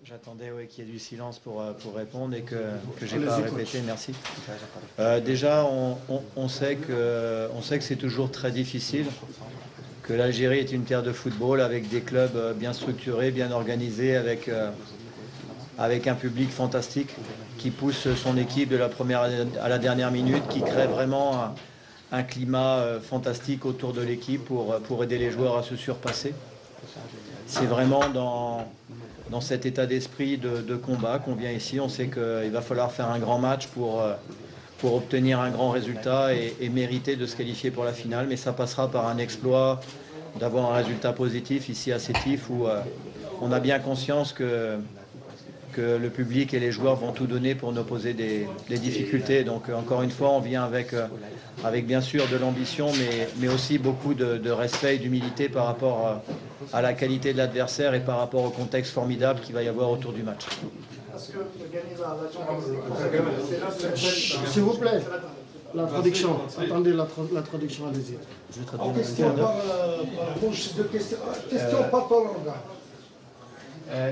J'attendais qu'il y ait du silence pour répondre et que je n'ai pas à répéter, merci. Déjà, on sait que c'est toujours très difficile, que l'Algérie est une terre de football avec des clubs bien structurés, bien organisés, avec un public fantastique qui pousse son équipe de la première à la dernière minute, qui crée vraiment un climat fantastique autour de l'équipe pour aider les joueurs à se surpasser. C'est vraiment dans cet état d'esprit de combat qu'on vient ici. On sait qu'il va falloir faire un grand match pour obtenir un grand résultat et mériter de se qualifier pour la finale. Mais ça passera par un exploit, d'avoir un résultat positif ici à Sétif, où on a bien conscience que le public et les joueurs vont tout donner pour nous poser des difficultés. Donc encore une fois, on vient avec bien sûr de l'ambition, mais aussi beaucoup de respect et d'humilité par rapport à la qualité de l'adversaire et par rapport au contexte formidable qu'il va y avoir autour du match. S'il vous plaît, la traduction. Attendez la traduction, allez-y. Je vais traduire. Question par bouche de question par parole.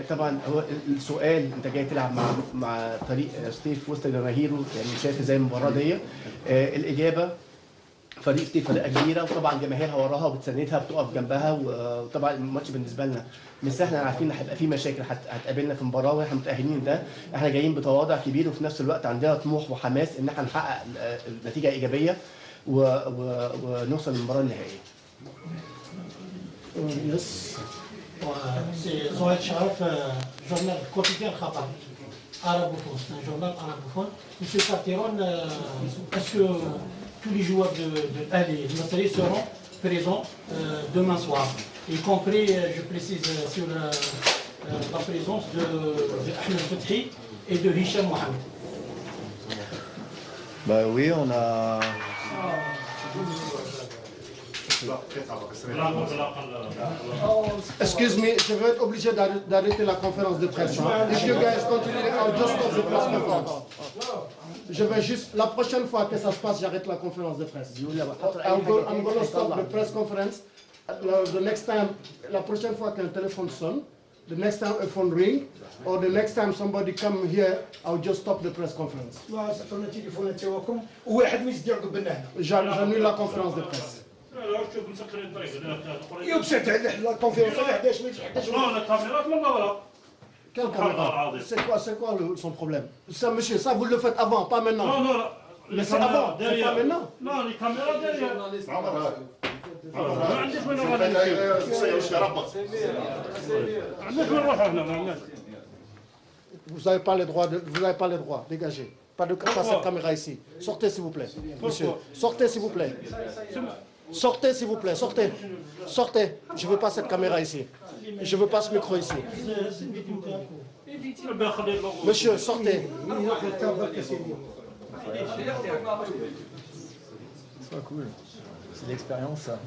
طبعا هو السؤال انت جاي تلعب مع فريق ستيف في وسط جماهيره، يعني شايف ازاي المباراه دي؟ الاجابه فريق ستيف فرقه كبيره، وطبعا جماهيرها وراها وبتساندها بتقف جنبها، وطبعا الماتش بالنسبه لنا مش سهل، احنا عارفين ان هيبقى في مشاكل هتقابلنا في المباراه واحنا متاهلين ده، احنا جايين بتواضع كبير وفي نفس الوقت عندنا طموح وحماس ان احنا نحقق نتيجه ايجابيه ونوصل للمباراه النهائيه. C'est Zohaïd Sharaf, journal quotidien Khabar, arabophone, c'est un journal arabophone. Monsieur Carteron, est-ce que tous les joueurs de l'Al et de Nasri seront présents demain soir, y compris, je précise, sur la présence de Ahmed Fethi et de Hicham Mohamed? Bah oui, on a... Excuse me, je vais être obligé d'arrêter la conférence de presse. If you guys continue, I'll just stop the press conference. Je vais juste, la prochaine fois que ça se passe, j'arrête la conférence de presse. I'm going to stop the press conference. The next time, la prochaine fois qu'un téléphone sonne, the next time a phone ring, or the next time somebody come here, I'll just stop the press conference. J'annule la conférence de presse. Quelle caméra? C'est quoi son problème? Ça, monsieur, ça vous le faites avant, pas maintenant. Non, non, mais c'est avant, c'est pas maintenant. Non, les caméras derrière. Vous n'avez pas les droits, vous n'avez pas les droits, dégagez. Pas cette caméra ici. Sortez s'il vous plaît, monsieur. Sortez s'il vous plaît. Sortez s'il vous plaît, sortez. Sortez. Je ne veux pas cette caméra ici. Je ne veux pas ce micro ici. Monsieur, sortez. C'est cool. C'est l'expérience ça.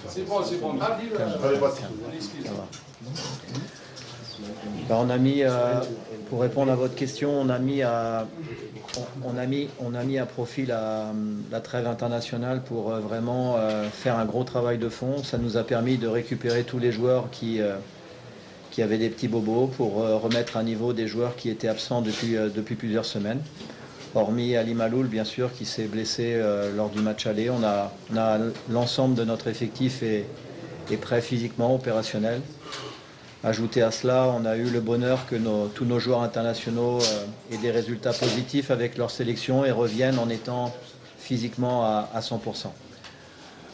C'est bon, c'est bon. Ben, on a mis, pour répondre à votre question, on a mis à profit la trêve internationale pour vraiment faire un gros travail de fond. Ça nous a permis de récupérer tous les joueurs qui avaient des petits bobos pour remettre à niveau des joueurs qui étaient absents depuis plusieurs semaines. Hormis Ali Maloul, bien sûr, qui s'est blessé lors du match aller. On a l'ensemble de notre effectif est prêt physiquement, opérationnel. Ajouté à cela, on a eu le bonheur que tous nos joueurs internationaux aient des résultats positifs avec leur sélection et reviennent en étant physiquement à 100%.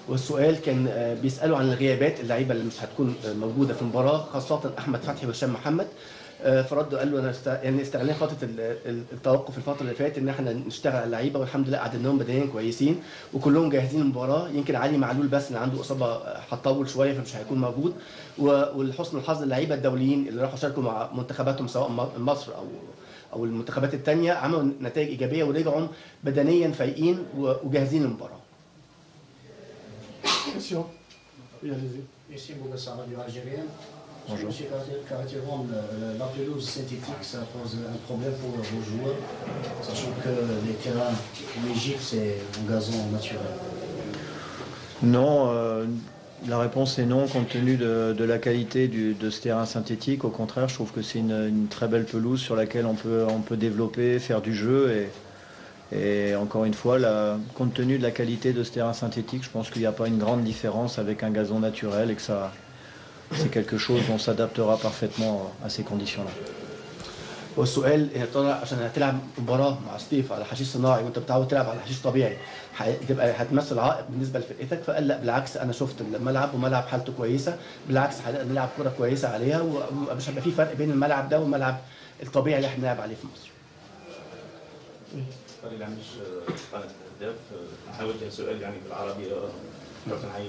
والسؤال كان بيسألوا عن الغيابات، اللعيبة اللي مش هتكون موجودة في المباراة، خاصة أحمد فتحي وهشام محمد. فرد قال له أنا يعني استغلنا فترة التوقف الفترة اللي فاتت إن احنا نشتغل على اللعيبة، والحمد لله قعدناهم بدنيا كويسين وكلهم جاهزين للمباراة. يمكن علي معلول بس اللي عنده إصابة هتطول شوية فمش هيكون موجود. ولحسن الحظ اللعيبة الدوليين اللي راحوا شاركوا مع منتخباتهم سواء مصر أو المنتخبات الثانية عملوا نتائج إيجابية ورجعوا بدنيا فايقين وجاهزين للمباراة. Question. Oui, allez-y. Ici, Bougassara du Algérien. Bonjour. Monsieur Carteron, la pelouse synthétique, ça pose un problème pour vos joueurs, sachant que les terrains en Égypte, c'est un gazon naturel. Non, La réponse est non, compte tenu de la qualité de ce terrain synthétique. Au contraire, je trouve que c'est une très belle pelouse sur laquelle on peut développer, faire du jeu. Et encore une fois, compte tenu de la qualité de ce terrain synthétique, je pense qu'il n'y a pas une grande différence avec un gazon naturel et que c'est quelque chose dont on s'adaptera parfaitement à ces conditions-là. والسؤال يا ترى عشان هتلعب مباراه مع سطيف على حشيش صناعي وانت بتعود تلعب على حشيش طبيعي هتمثل عائق بالنسبه لفرقتك؟ فقال لا بالعكس، انا شفت الملعب وملعب حالته كويسه، بالعكس هنلعب كره كويسه عليها ومش هيبقى في فرق بين الملعب ده والملعب الطبيعي اللي احنا بنلعب عليه في مصر. فريق العميش قناه الاهداف هوجه سؤال يعني بالعربي كابتن حي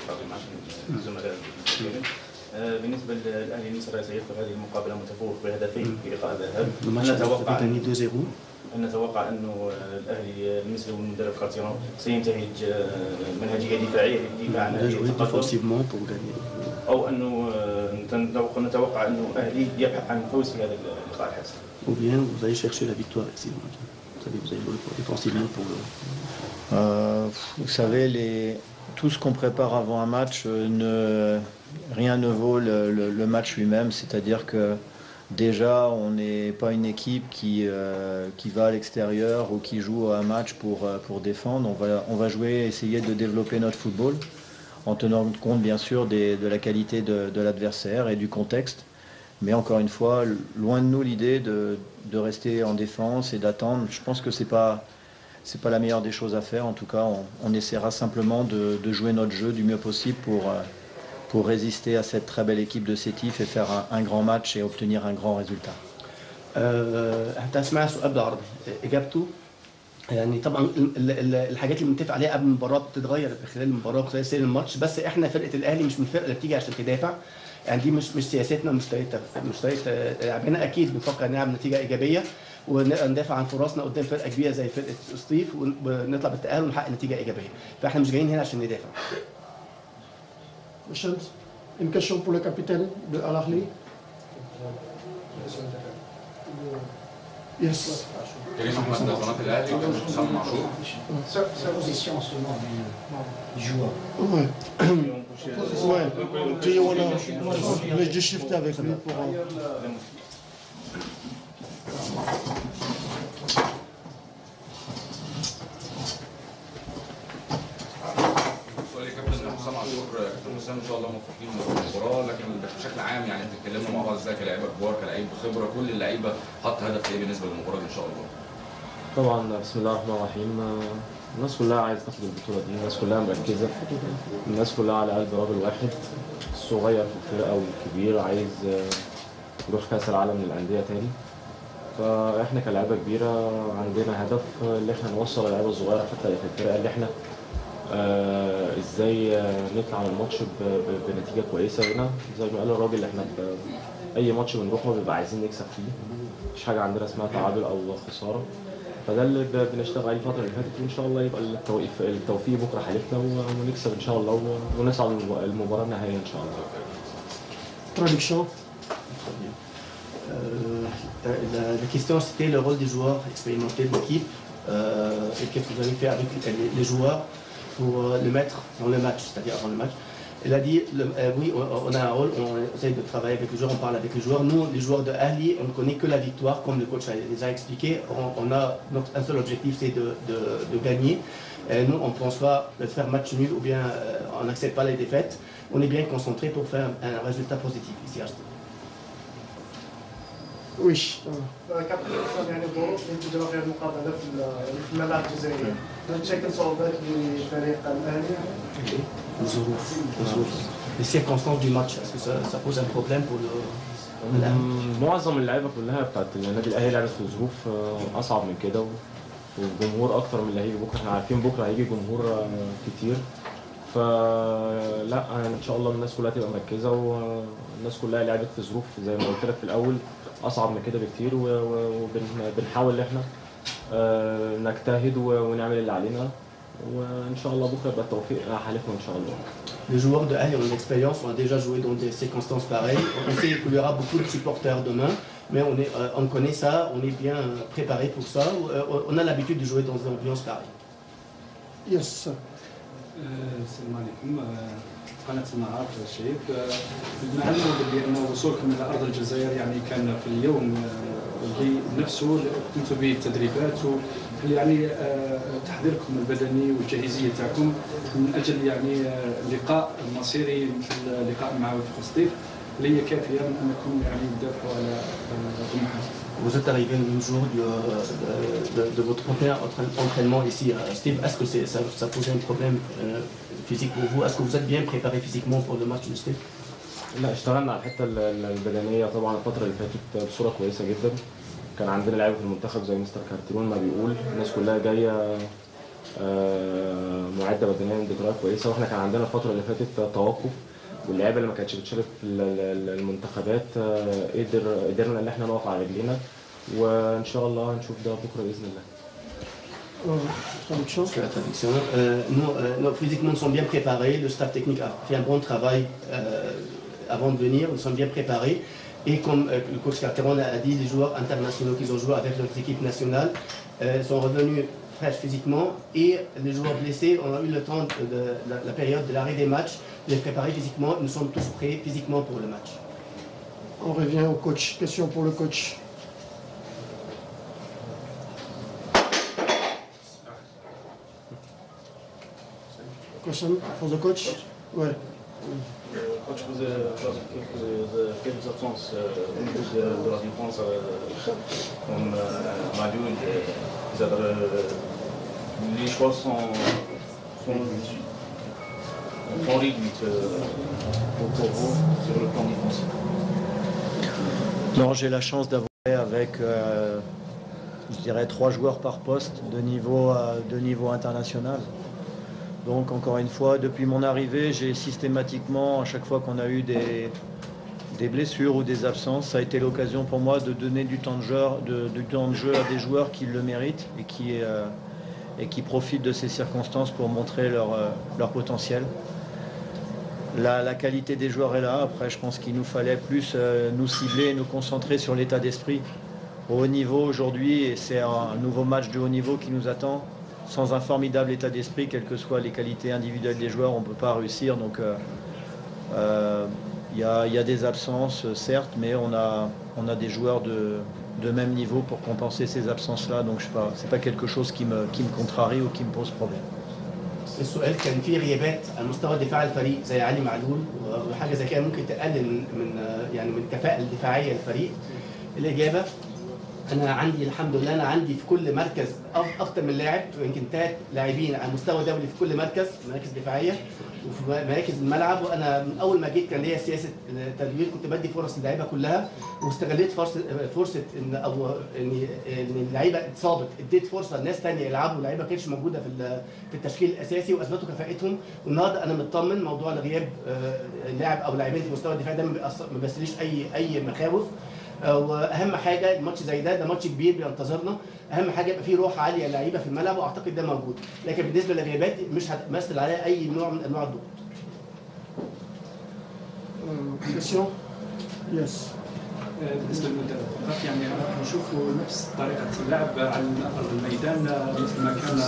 فاطمه عشان الزملاء. بالنسبه للاهلي النصر سيدخل هذه المقابله متفوق بهدفين في لقاء الذهاب. نتوقع انه الاهلي المصري والمدرب كارتيرون سينتهج منهجيه دفاعيه للدفاع عن التقدم، او انه نتوقع انه الاهلي يبحث عن الفوز في هذا اللقاء الحاسم. Ou bien vous allez chercher la victoire ici. Vous allez jouer défensivement pour le. Vous savez, tout ce qu'on prépare avant un match, rien ne vaut le match lui-même. C'est-à-dire que déjà, on n'est pas une équipe qui va à l'extérieur ou qui joue un match pour défendre. On va jouer, essayer de développer notre football en tenant compte bien sûr de la qualité de l'adversaire et du contexte. Mais encore une fois, loin de nous l'idée de rester en défense et d'attendre. Je pense que c'est pas la meilleure des choses à faire. En tout cas, on essaiera simplement de jouer notre jeu du mieux possible pour résister à cette très belle équipe de Sétif et faire un grand match et obtenir un grand résultat. هتسمع سؤال بالعربي اجابته يعني طبعا الحاجات اللي بنتفق عليها قبل المباراه بتتغير خلال المباراه وخلال سير الماتش، بس احنا فرقه الاهلي مش من الفرقه اللي بتيجي عشان تدافع، يعني دي مش سياستنا، مش طريقه لعبنا. اكيد بنفكر نلعب نتيجه ايجابيه وندافع عن فرصنا قدام فرقه كبيره زي فرقه سطيف ونطلع بالتاهل ونحقق نتيجه ايجابيه، فاحنا مش جايين هنا عشان ندافع. Une question pour le capitaine de Al Ahly. Yes. كريم احمد قناه الاهلي كان حسام معشور. Sa position en ce moment du joueur. Ouais. Ouais. Mais j'ai shifté avec lui pour. سؤال يا كابتن حسام عاشور. كابتن حسام ان شاء الله موفقين في المباراه، لكن بشكل عام يعني بتتكلموا مع بعض ازاي كلاعيبه كبار كلاعيبه خبره، كل اللعيبه حط هدف ايه بالنسبه للمباراه دي ان شاء الله؟ طبعا بسم الله الرحمن الرحيم. الناس كلها عايزه تاخد البطوله دي، الناس كلها مركزه، الناس كلها على قلب راجل واحد، الصغير في الفرقه والكبير عايز يروح كاس العالم للانديه تاني. فاحنا كلاعيبه كبيره عندنا هدف اللي احنا نوصل اللعيبه الصغيره حتى في الفرقه اللي احنا ازاي نطلع من الماتش بنتيجه كويسه. هنا زي ما قال الراجل احنا اي ماتش بنروحه بيبقى عايزين نكسب فيه، مفيش حاجه عندنا اسمها تعادل او خساره، فده اللي بنشتغل عليه الفتره اللي فاتت، وان شاء الله يبقى التوفيق بكره حالتنا ونكسب ان شاء الله ونصعد المباراه النهائيه ان شاء الله. Traduction. La question c'était le rôle des joueurs expérimentés de l'équipe et qu'est-ce que vous allez faire avec les joueurs pour le mettre dans le match, c'est-à-dire avant le match. Il a dit oui, on a un rôle, on essaie de travailler avec les joueurs, on parle avec les joueurs. Nous, les joueurs de Ahly, on ne connaît que la victoire, comme le coach a déjà expliqué. On a un seul objectif, c'est de gagner. Et nous, on ne pense pas faire match nul ou bien on n'accepte pas les défaites. On est bien concentré pour faire un résultat positif ici à Stade. Oui. كابتن حسام يعني الظروف اللي تجرى فيها المقابله في الملاعب الجزائريه تشكل صعوبات لفريق الاهلي؟ الظروف les circonstances du match, est-ce que ça pose un problème pour le معظم اللعيبه كلها بتاعت النادي الاهلي لعبت في ظروف اصعب من كده والجمهور اكتر من اللي هيجي بكره. احنا عارفين بكره هيجي جمهور كتير، فلا ان شاء الله الناس كلها تبقى مركزه والناس كلها لعبت في ظروف زي ما قلت لك في الاول اصعب من كده بكتير، وبنحاول ان احنا نجتهد ونعمل اللي علينا، وان شاء الله بكره يبقى التوفيق حالفنا ان شاء الله. Les joueurs de Ahly ont une expérience, on a déjà joué dans des circonstances pareilles. On sait qu'il y aura beaucoup de supporters demain, mais on connaît ça, on est bien préparé pour ça. On a l'habitude de jouer dans une ambiance pareille. Yes. السلام عليكم. قناه النهار الشهيد. نعلم بان وصولكم الى ارض الجزائر يعني كان في اليوم اللي نفسه قمتوا به التدريبات يعني تحضيركم البدني والجاهزيه تاعكم من اجل يعني لقاء مصيري مثل اللقاء مع وفاق سطيف اللي هي كافيه من انكم يعني تدافعوا على طموحاتكم. Vous êtes arrivé le jour de votre premier entraînement ici. Steve, est-ce que ça posait un problème physique pour vous? Est-ce que vous êtes bien préparé physiquement pour le match de Steve? لا اشتغلنا على الحته البدنيه طبعا الفتره اللي فاتت بصوره كويسه جدا. كان عندنا لعيبه في المنتخب زي مستر كارتيرون ما بيقول الناس كلها جايه معده بدنيا بطريقه كويسه، واحنا كان عندنا الفتره اللي فاتت توقف واللعيبه اللي ما كانتش بتشارك في المنتخبات قدرنا ان احنا نقف على رجلينا وان شاء الله هنشوف ده بكره باذن الله. Nous, physiquement, nous sommes bien préparés. Le staff technique a fait un bon travail avant de venir. Nous sommes bien préparés. Et comme le coach Carteron a dit, les joueurs internationaux qui ont joué avec notre équipe nationale sont revenus fraîches physiquement. Et les joueurs blessés, on a eu le temps de la période de l'arrêt des matchs de les préparer physiquement. Nous sommes tous prêts physiquement pour le match. On revient au coach. Question pour le coach. Question for the coach? Ouais. Coach, vous avez quelques absences au niveau de la défense comme Madoud et les autres. Les choix sont réduits pour vous sur le plan défensif. Non, j'ai la chance d'avoir avec, je dirais, 3 joueurs par poste de niveau international. Donc encore une fois, depuis mon arrivée, j'ai systématiquement, à chaque fois qu'on a eu des blessures ou des absences, ça a été l'occasion pour moi de donner du temps de jeu à des joueurs qui le méritent et qui profitent de ces circonstances pour montrer leur potentiel. La qualité des joueurs est là. Après, je pense qu'il nous fallait plus nous cibler et nous concentrer sur l'état d'esprit. Au haut niveau aujourd'hui, et c'est un nouveau match de haut niveau qui nous attend. Sans un formidable état d'esprit, quelles que soient les qualités individuelles des joueurs, on ne peut pas réussir. Donc y a des absences, certes, mais on a des joueurs de même niveau pour compenser ces absences-là. Donc ce n'est pas quelque chose qui me contrarie ou qui me pose problème. السؤال كان فيه غيابات على مستوى دفاع الفريق زي علي معلول وحاجه زي كده ممكن تقلل من الكفاءه الدفاعيه للفريق. الاجابه انا عندي الحمد لله انا عندي في كل مركز اكتر من لاعب ويمكن 3 لاعبين على مستوى دولي في كل مركز دفاعيه وفي مراكز الملعب. وانا من اول ما جيت كان ليا سياسه تدوير كنت بدي فرص للعيبه كلها واستغليت فرصه ان اللعيبه اتصابت اديت فرصه لناس ثانيه يلعبوا لعيبه ما كانتش موجوده في التشكيل الاساسي واثبتوا كفاءتهم. والنهارده انا مطمن موضوع الغياب لاعب او لاعبين في مستوى الدفاع ده ما بيسليش اي مخاوف. واهم حاجه الماتش زي ده ماتش كبير بينتظرنا. اهم حاجه يبقى فيه روح عاليه للعيبه في الملعب واعتقد ده موجود. لكن بالنسبه للغيابات مش هتمثل عليها اي نوع من انواع الضغط. كيسيون؟ يس. بالنسبه للمدرب يعني نشوفوا نفس طريقه اللعب على الميدان مثل ما كان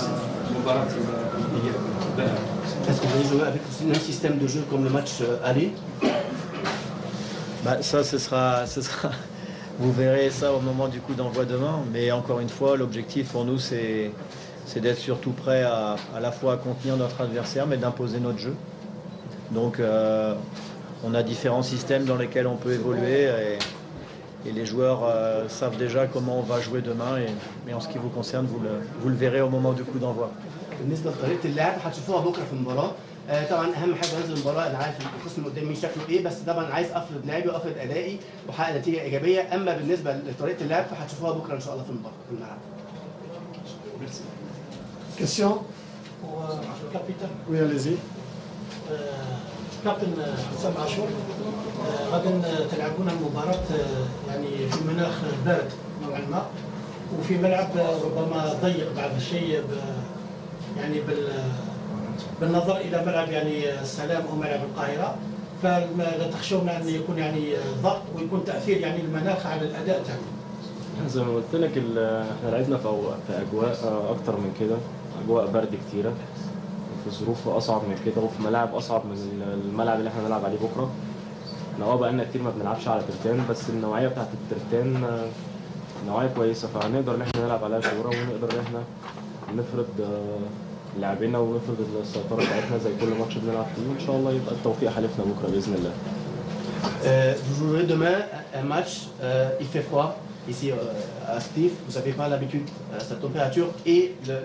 مباراه الاياب. Est-ce que vous allez jouer avec le même système de jeu comme le match aller? Ça, ce sera, vous verrez ça au moment du coup d'envoi demain. Mais encore une fois, l'objectif pour nous, c'est d'être surtout prêt à la fois à contenir notre adversaire, mais d'imposer notre jeu. Donc, on a différents systèmes dans lesquels on peut évoluer et les joueurs savent déjà comment on va jouer demain. Mais en ce qui vous concerne, vous le verrez au moment du coup d'envoi. بالنسبه لطريقه اللعب هتشوفوها بكره في المباراه. طبعا اهم حاجه انزل المباراه انا عارف الخصم قدامي شكله ايه بس طبعا عايز افرض لعبي وافرض ادائي واحقق نتيجه ايجابيه. اما بالنسبه لطريقه اللعب فهتشوفوها بكره ان شاء الله في المباراه في الملعب. كيسيون؟ كابتن. Oui, allez-y. كابتن حسام عاشور غدا تلعبون المباراه يعني في مناخ بارد نوعا ما وفي ملعب ربما ضيق بعض الشيء يعني بالنظر الى ملعب يعني السلام او ملعب القاهره. فلا تخشون ان يكون يعني ضغط ويكون تاثير يعني المناخ على الاداء تاعكم؟ زي ما قلت لك احنا لعبنا في اجواء اكتر من كده، اجواء برد كتيره. في ظروف اصعب من كده وفي ملاعب اصعب من الملعب اللي احنا هنلعب عليه بكره. احنا بقالنا كتير ما بنلعبش على ترتان، بس النوعيه بتاعت الترتان نوعيه كويسه، فهنقدر ان احنا نلعب عليها كوره ونقدر ان احنا نفرض لعبنا ونفرض السيطره بتاعتنا زي كل ماتش بنلعب فيه، وان شاء الله يبقى التوفيق حليفنا بكره باذن الله. Vous jouerez demain un match, il fait froid ici à Stif, vous n'avez pas l'habitude à cette température et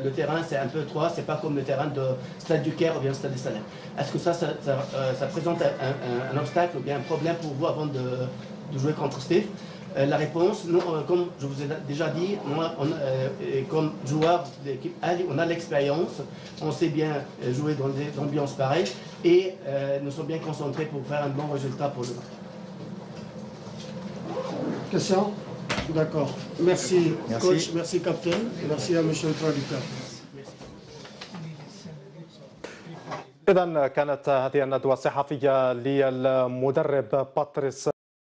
le terrain c'est un peu étroit, c'est pas comme le terrain de Stade du Caire ou bien Stade des Salem. Est-ce que ça présente un obstacle ou bien un problème pour vous avant de jouer contre Stif? La réponse, nous, comme je vous ai déjà dit, comme joueur de l'équipe Ali, on a l'expérience, on sait bien jouer dans des ambiances pareilles et nous sommes bien concentrés pour faire un bon résultat pour le match. Question? D'accord. Merci, coach, merci capitaine, merci à monsieur le traducteur. إذن كانت هذه الندوة الصحفية للمدرب باتريس